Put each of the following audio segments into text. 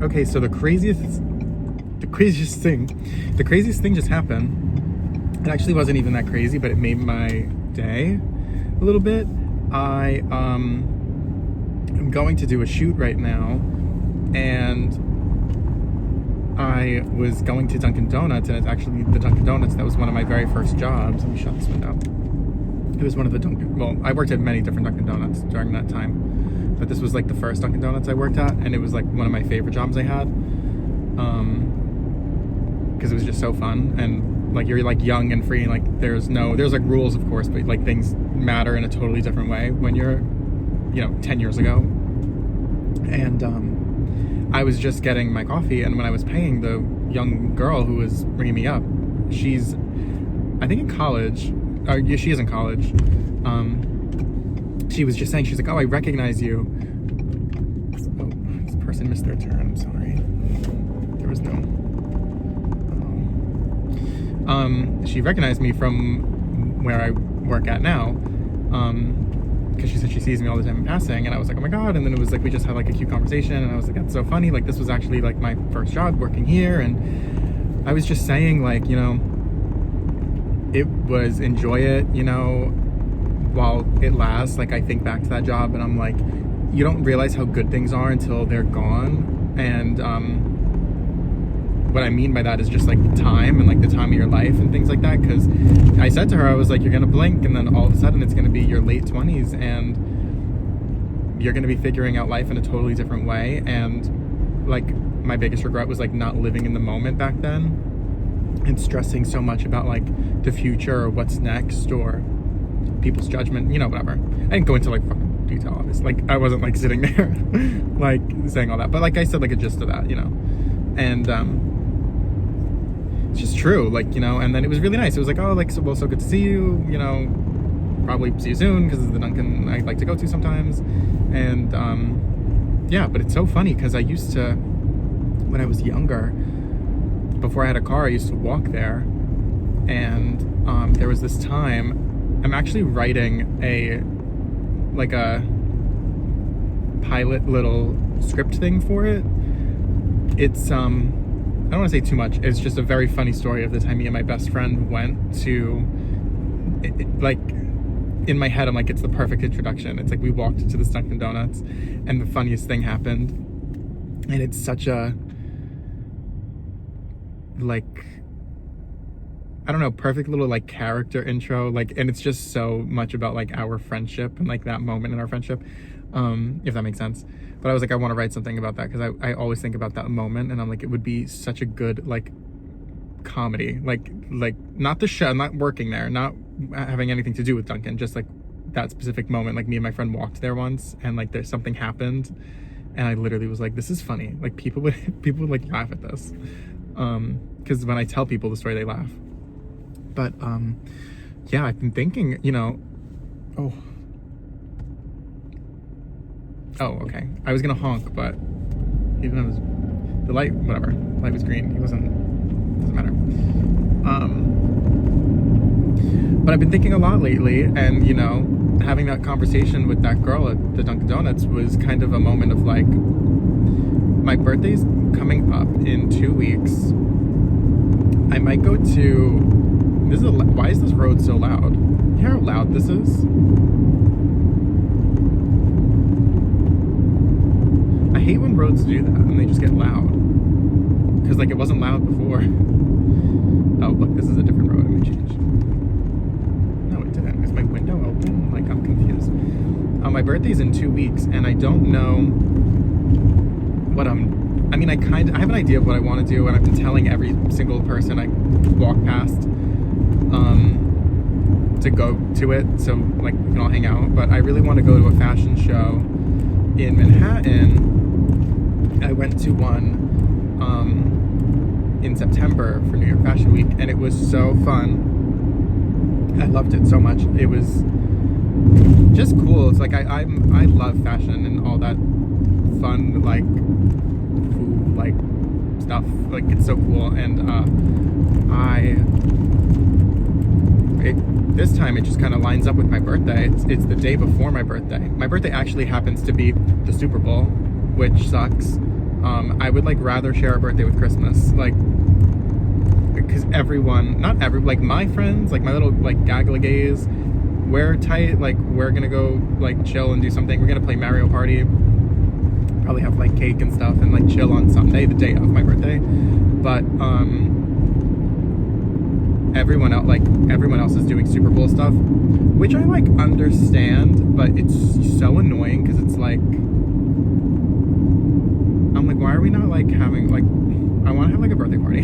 Okay, so the craziest thing just happened. It actually wasn't even that crazy, but it made my day a little bit. I am going to do a shoot right now, and I was going to Dunkin' Donuts, and it's actually the Dunkin' Donuts that was one of my very first jobs. Let me shut this window. It was one of the I worked at many different Dunkin' Donuts during that time, but this was like the first Dunkin' Donuts I worked at, and it was like one of my favorite jobs I had, because it was just so fun, and like you're like young and free, and like there's like rules, of course, but like things matter in a totally different way when you're 10 years ago. And I was just getting my coffee, and when I was paying, the young girl who was ringing me up, she's, I think, in college. Yeah, she is in college. She was just saying, she's like, "Oh, I recognize you." Oh, this person missed their turn. I'm sorry. There was no. She recognized me from where I work at now, because she said she sees me all the time in passing, and I was like, "Oh my god!" And then it was like we just had like a cute conversation, and I was like, "That's so funny! Like this was actually like my first job working here," and I was just saying like, it was enjoy it, while it lasts. Like I think back to that job, and I'm like, you don't realize how good things are until they're gone, and what I mean by that is just like time and like the time of your life and things like that. Because I said to her, I was like, you're gonna blink and then all of a sudden it's gonna be your late 20s and you're gonna be figuring out life in a totally different way. And like my biggest regret was like not living in the moment back then and stressing so much about like the future or what's next or people's judgment, whatever. I didn't go into like fucking detail, obviously. Like I wasn't like sitting there like saying all that, but like I said, like a gist of that, and it's just true, like, and then it was really nice. It was like, oh, like, so good to see you, probably see you soon, because it's the Dunkin' I like to go to sometimes. And yeah, but it's so funny because I used to, when I was younger, before I had a car, I used to walk there. And there was this time, I'm actually writing a pilot little script thing for it. It's I don't want to say too much. It's just a very funny story of the time me and my best friend went to, like, in my head, I'm like, it's the perfect introduction. It's like we walked into this Dunkin' Donuts and the funniest thing happened. And it's such a, like, I don't know, perfect little like character intro. Like, and it's just so much about like our friendship and like that moment in our friendship, if that makes sense. But I was like, I want to write something about that because I always think about that moment, and I'm like, it would be such a good like comedy, like not the show, not working there, not having anything to do with Dunkin', just like that specific moment. Like me and my friend walked there once, and like there's something happened, and I literally was like, this is funny. Like people would like laugh at this, because when I tell people the story, they laugh. But yeah, I've been thinking, Oh, okay. I was gonna honk, but even though the light, whatever, light was green. Doesn't matter. But I've been thinking a lot lately, and having that conversation with that girl at the Dunkin' Donuts was kind of a moment of like, my birthday's coming up in 2 weeks. I might go to. Why is this road so loud? You hear how loud this is? I hate when roads do that and they just get loud. Because like it wasn't loud before. Oh, look, this is a different road. It may change. No, it didn't. Is my window open? Like, I'm confused. My birthday's in 2 weeks, and I don't know what I have an idea of what I want to do, and I've been telling every single person I walk past to go to it, so like we can all hang out. But I really want to go to a fashion show in Manhattan. I went to one in September for New York Fashion Week, and it was so fun. I loved it so much. It was just cool. It's like I love fashion and all that fun like food like stuff. Like it's so cool, and this time it just kind of lines up with my birthday. It's the day before my birthday. My birthday actually happens to be the Super Bowl, which sucks. I would like rather share a birthday with Christmas, like, because everyone, not every, like my friends, like my little like gaggle of gays, we're tight, like we're gonna go like chill and do something. We're gonna play Mario Party, probably have like cake and stuff and like chill on Sunday, the day of my birthday. But everyone else is doing Super Bowl stuff, which I like understand, but it's so annoying because it's like, I'm like, why are we not like having like, I want to have like a birthday party.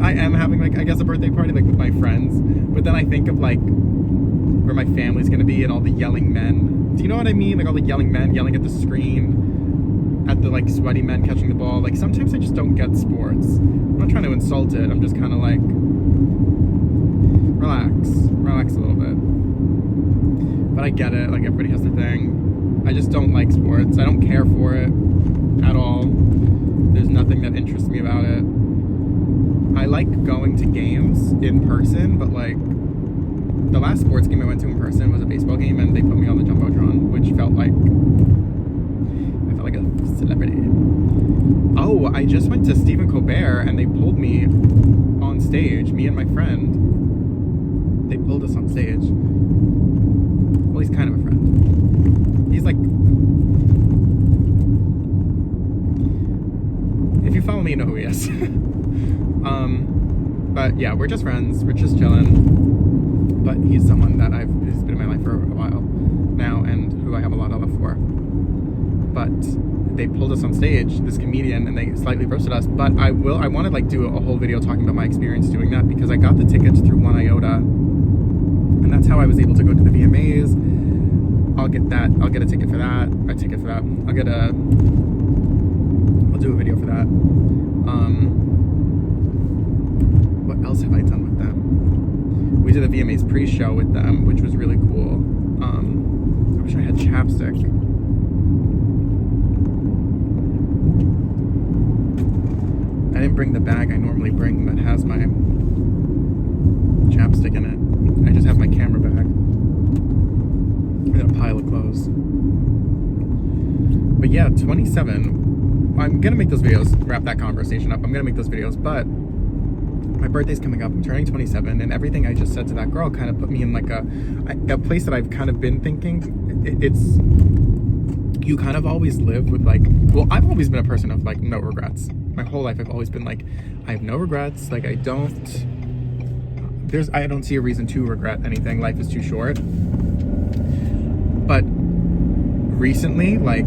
I am having like, I guess, a birthday party like with my friends, but then I think of like where my family's gonna be and all the yelling men. Do you know what I mean? Like all the yelling men yelling at the screen, at the like sweaty men catching the ball. Like sometimes I just don't get sports. I'm not trying to insult it. I'm just kind of like, relax a little bit. But I get it. Like everybody has their thing. I just don't like sports. I don't care for it at all. There's nothing that interests me about it. I like going to games in person, but like the last sports game I went to in person was a baseball game, and they put me on the Jumbotron, which felt like a celebrity. Oh, I just went to Stephen Colbert, and they pulled me on stage. Me and my friend, they pulled us on stage. Well, he's kind of a friend. He's like, if you follow me, you know who he is. But yeah, we're just friends. We're just chilling. But he's someone that who's been in my life for a while now, and who I have a lot of love for. But they pulled us on stage, this comedian, and they slightly roasted us. But I want to like do a whole video talking about my experience doing that, because I got the tickets through One Iota, and that's how I was able to go to the VMAs. I'll get a ticket for that. I'll do a video for that. What else have I done with them? We did a VMAs pre-show with them, which was really cool. I wish I had chapstick. I didn't bring the bag I normally bring that has my chapstick in it. I just have my camera bag and a pile of clothes. But yeah, 27. I'm gonna make those videos, wrap that conversation up. I'm gonna make those videos, but my birthday's coming up. I'm turning 27, and everything I just said to that girl kind of put me in like a place that I've kind of been thinking. It's, you kind of always live with like, well, I've always been a person of like no regrets. My whole life I've always been like, I have no regrets. Like I don't see a reason to regret anything. Life is too short. But recently, like,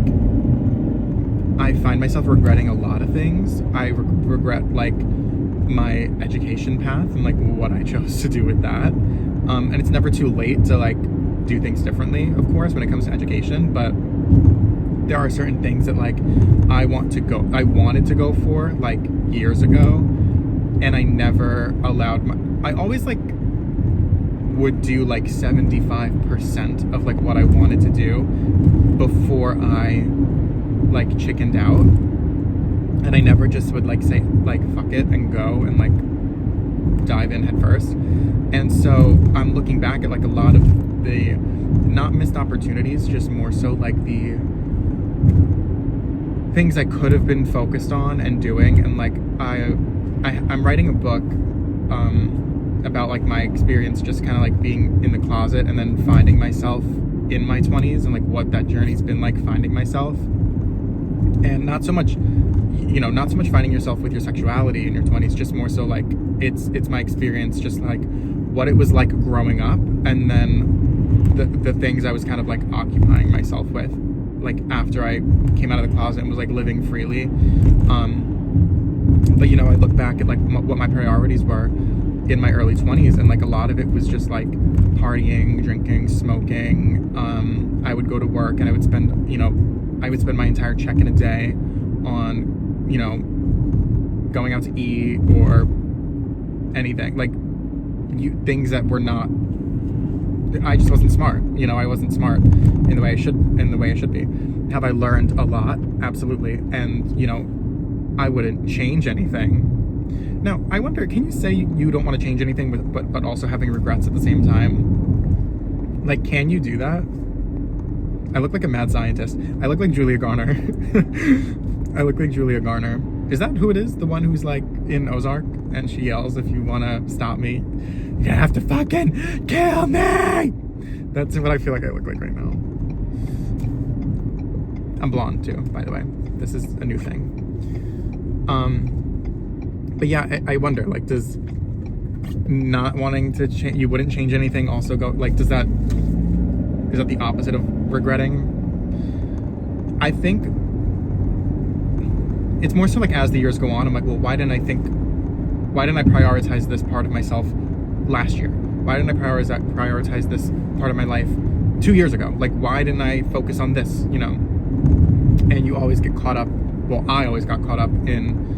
I find myself regretting a lot of things. I regret like my education path and like what I chose to do with that. And it's never too late to like do things differently, of course, when it comes to education. But there are certain things that like I wanted to go for like years ago, and I never allowed I always like would do like 75% of like what I wanted to do before I like chickened out, and I never just would like say like fuck it and go and like dive in head first. And so I'm looking back at like a lot of the not missed opportunities, just more so like the things I could have been focused on and doing. And like I'm writing a book about like my experience just kind of like being in the closet and then finding myself in my 20s, and like what that journey's been like finding myself. And not so much finding yourself with your sexuality in your 20s, just more so like it's my experience, just like what it was like growing up, and then the things I was kind of like occupying myself with like after I came out of the closet and was like living freely. But you know, I look back at like what my priorities were in my early 20s, and like a lot of it was just like partying, drinking, smoking. I would go to work and I would spend my entire check in a day on, you know, going out to eat or anything, like things that were not, I just wasn't smart. You know, I wasn't smart in the way I should be. Have I learned a lot? Absolutely. And, you know, I wouldn't change anything. Now, I wonder, can you say you don't want to change anything but also having regrets at the same time? Like, can you do that? I look like a mad scientist. I look like Julia Garner. I look like Julia Garner. Is that who it is? The one who's like in Ozark and she yells, if you want to stop me, you have to fucking kill me. That's what I feel like I look like right now. I'm blonde too, by the way. This is a new thing. But yeah, I wonder, like, does not wanting to change, you wouldn't change anything also go, like, is that the opposite of regretting? I think it's more so like as the years go on, I'm like, well, why didn't I prioritize this part of myself last year? Why didn't I prioritize this part of my life 2 years ago? Like, why didn't I focus on this, you know? And you always get caught up, well, I always got caught up in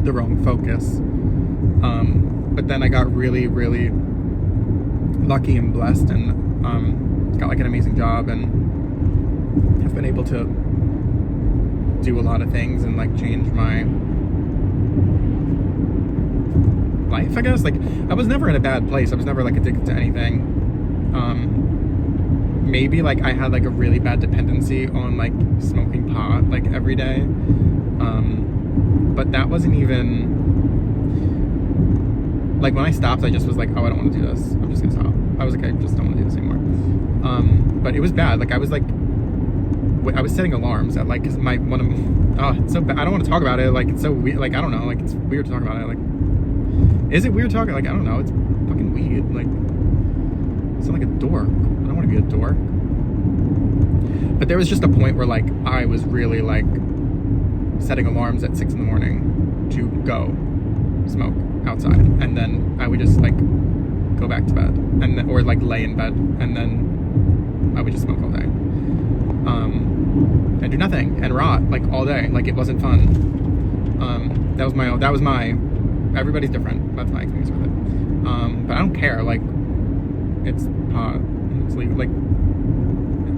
the wrong focus. But then I got really, really lucky and blessed and got like an amazing job and have been able to do a lot of things and like change my life, I guess. Like, I was never in a bad place. I was never like addicted to anything. Maybe like I had like a really bad dependency on like smoking pot like every day. But that wasn't even like, when I stopped, I just was like, oh, I don't want to do this. I'm just gonna stop. I was like, I just don't want to do this anymore. But it was bad. Like, I was setting alarms at like, cause it's so bad. I don't want to talk about it. Like, it's so weird. Like, I don't know. Like, it's weird to talk about it. Like, is it weird talking? Like, I don't know. It's fucking weird. Like, I sound like a dork. I don't want to be a dork. But there was just a point where like, I was really like setting alarms at 6 a.m. to go smoke outside. And then I would just like go back to bed and then, or like lay in bed and then I would just smoke all day. And do nothing and rot like all day. Like, it wasn't fun. That was my everybody's different. That's my experience with it. But I don't care. Like, it's pot. It's legal. Like,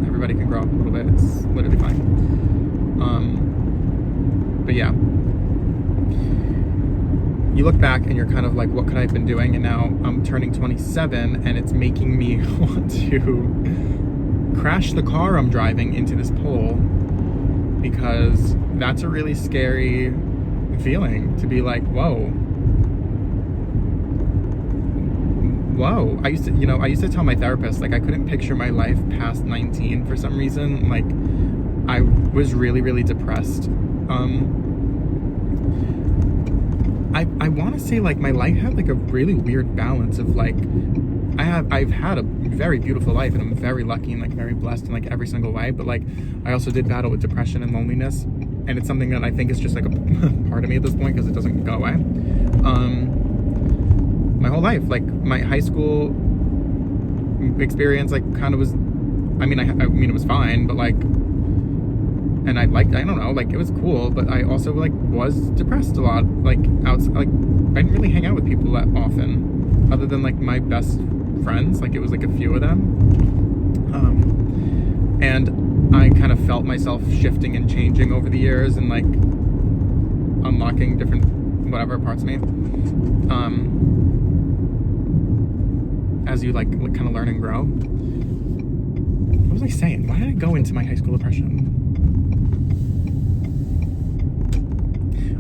everybody can grow up a little bit. It's literally fine. But yeah, you look back and you're kind of like, what could I have been doing? And now I'm turning 27 and it's making me want to crash the car I'm driving into this pole, because that's a really scary feeling to be like, whoa. I used to tell my therapist, like, I couldn't picture my life past 19 for some reason. Like, I was really, really depressed. I want to say like my life had like a really weird balance of like, I've had a very beautiful life and I'm very lucky and like very blessed in like every single way, but like I also did battle with depression and loneliness, and it's something that I think is just like a part of me at this point because it doesn't go away. My whole life, like my high school experience, like kind of was, I mean it was fine, but like, and I don't know, like it was cool, but I also like was depressed a lot, like outside, like I didn't really hang out with people that often, other than like my best friends, like it was like a few of them, and I kind of felt myself shifting and changing over the years and like unlocking different whatever parts of me, as you like kind of learn and grow. What was I saying? Why did I go into my high school depression?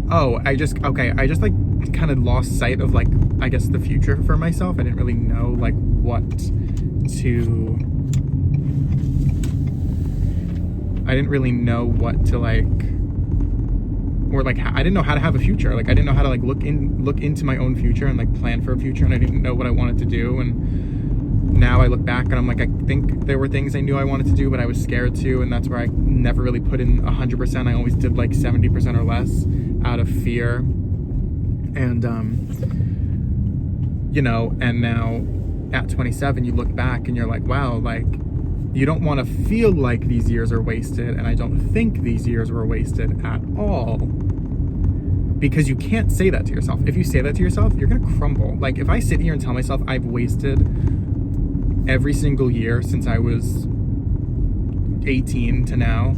Oh, I just like kind of lost sight of like, I guess, the future for myself. I didn't really know like what to, I didn't really know what to like, or like, I didn't know how to have a future. Like, I didn't know how to like look into my own future and like plan for a future, and I didn't know what I wanted to do. And now I look back and I'm like, I think there were things I knew I wanted to do, but I was scared to, and that's where I never really put in 100%. I always did like 70% or less out of fear. And you know, and now at 27 you look back and you're like, wow, like you don't want to feel like these years are wasted, and I don't think these years were wasted at all, because you can't say that to yourself. If you say that to yourself, you're gonna crumble. Like, if I sit here and tell myself I've wasted every single year since I was 18 to now,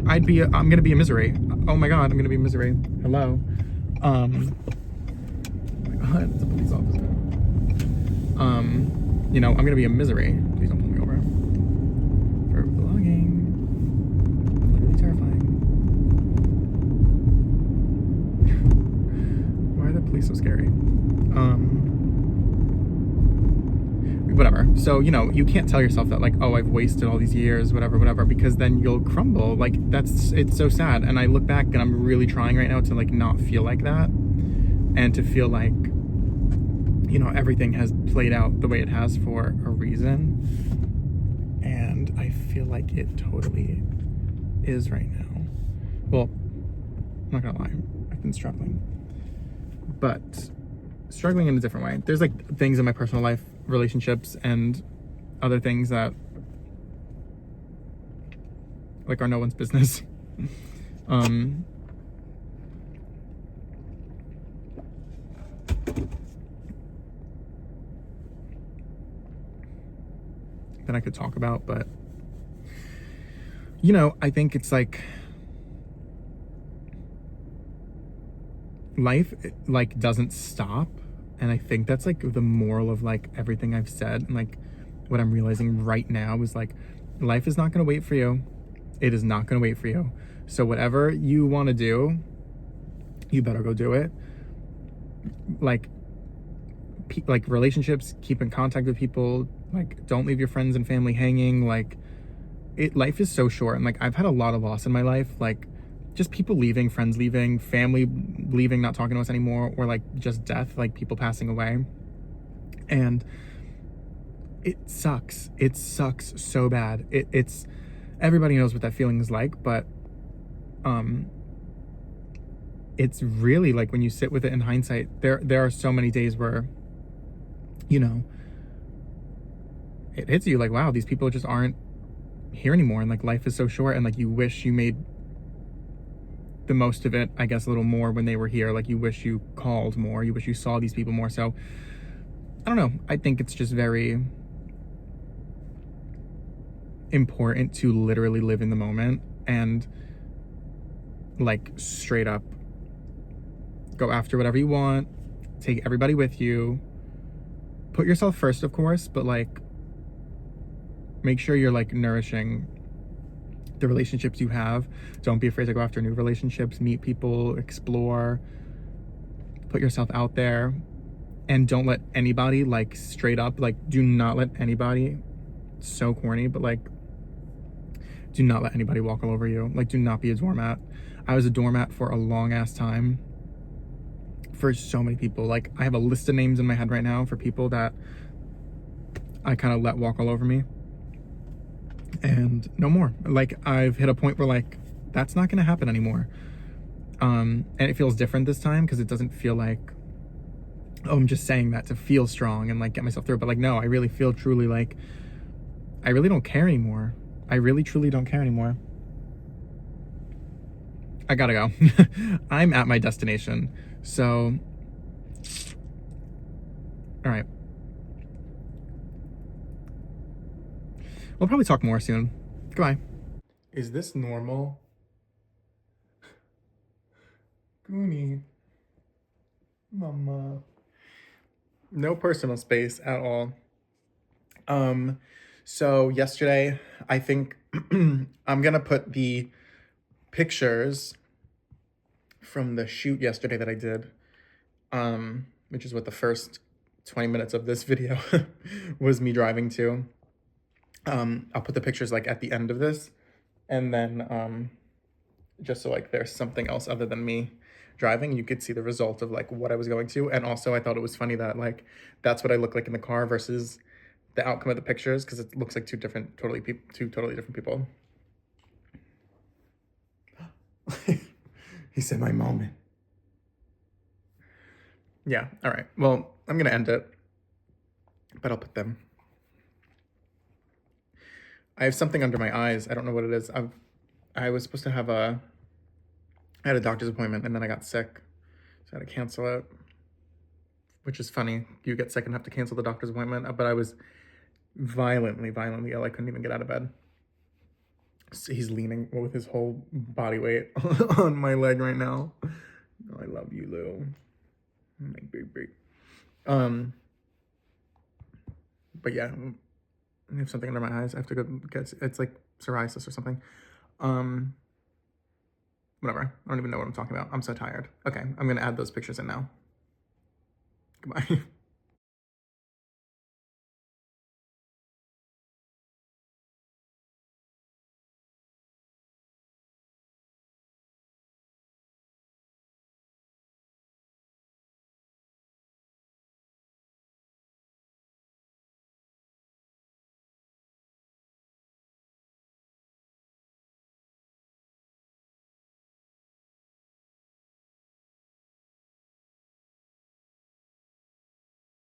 I'm gonna be a misery. Oh my god, I'm gonna be a misery. Hello. Oh my god, it's a police officer. You know, I'm gonna be a misery. Please don't pull me over. For vlogging. so scary. Whatever. So, you know, you can't tell yourself that, like, oh, I've wasted all these years, whatever, because then you'll crumble. Like, it's so sad. And I look back and I'm really trying right now to, like, not feel like that, and to feel like, you know, everything has played out the way it has for a reason. And I feel like it totally is right now. Well, I'm not gonna lie, I've been struggling, but struggling in a different way. There's like things in my personal life, relationships, and other things that like are no one's business. That I could talk about, but you know, I think it's like life like doesn't stop, and I think that's like the moral of like everything I've said, and like what I'm realizing right now is like life is not going to wait for you. It is not going to wait for you. So whatever you want to do, you better go do it. Like relationships, keep in contact with people, like don't leave your friends and family hanging. Like life is so short, and like I've had a lot of loss in my life, like just people leaving, friends leaving, family leaving, not talking to us anymore, or like just death, like people passing away. And it sucks so bad. It's everybody knows what that feeling is like, but it's really like when you sit with it in hindsight, there are so many days where, you know, it hits you like, wow, these people just aren't here anymore, and like life is so short, and like you wish you made the most of it, I guess, a little more when they were here. Like you wish you called more, you wish you saw these people more. So I don't know, I think it's just very important to literally live in the moment and like straight up go after whatever you want, take everybody with you, put yourself first, of course, but like make sure you're like nourishing the relationships you have. Don't be afraid to go after new relationships, meet people, explore, put yourself out there, and don't let anybody, like straight up, like do not let anybody, so corny, but like do not let anybody walk all over you. Like do not be a doormat. I was a doormat for a long ass time for so many people. Like I have a list of names in my head right now for people that I kind of let walk all over me, and no more. Like I've hit a point where like that's not gonna happen anymore. And it feels different this time because it doesn't feel like, oh, I'm just saying that to feel strong and like get myself through it. But like no, I really feel truly like I really don't care anymore. I really truly don't care anymore. I gotta go. I'm at my destination. So all right, we'll probably talk more soon. Goodbye. Is this normal? Goonie. Mama. No personal space at all. So yesterday, I think I'm gonna put the pictures from the shoot yesterday that I did, which is what the first 20 minutes of this video was me driving to. I'll put the pictures like at the end of this, and then just so like there's something else other than me driving, you could see the result of like what I was going to. And also I thought it was funny that like that's what I look like in the car versus the outcome of the pictures, because it looks like two totally different people. He said my moment. Yeah, all right, well, I'm gonna end it, but I'll put them. I have something under my eyes. I don't know what it is. I was supposed to have I had a doctor's appointment and then I got sick, so I had to cancel it, which is funny. You get sick and have to cancel the doctor's appointment, but I was violently ill. I couldn't even get out of bed. So he's leaning with his whole body weight on my leg right now. Oh, I love you, Lou. My big. But yeah, I have something under my eyes. I have to go get, it's like psoriasis or something. Whatever. I don't even know what I'm talking about. I'm so tired. Okay, I'm gonna add those pictures in now. Goodbye.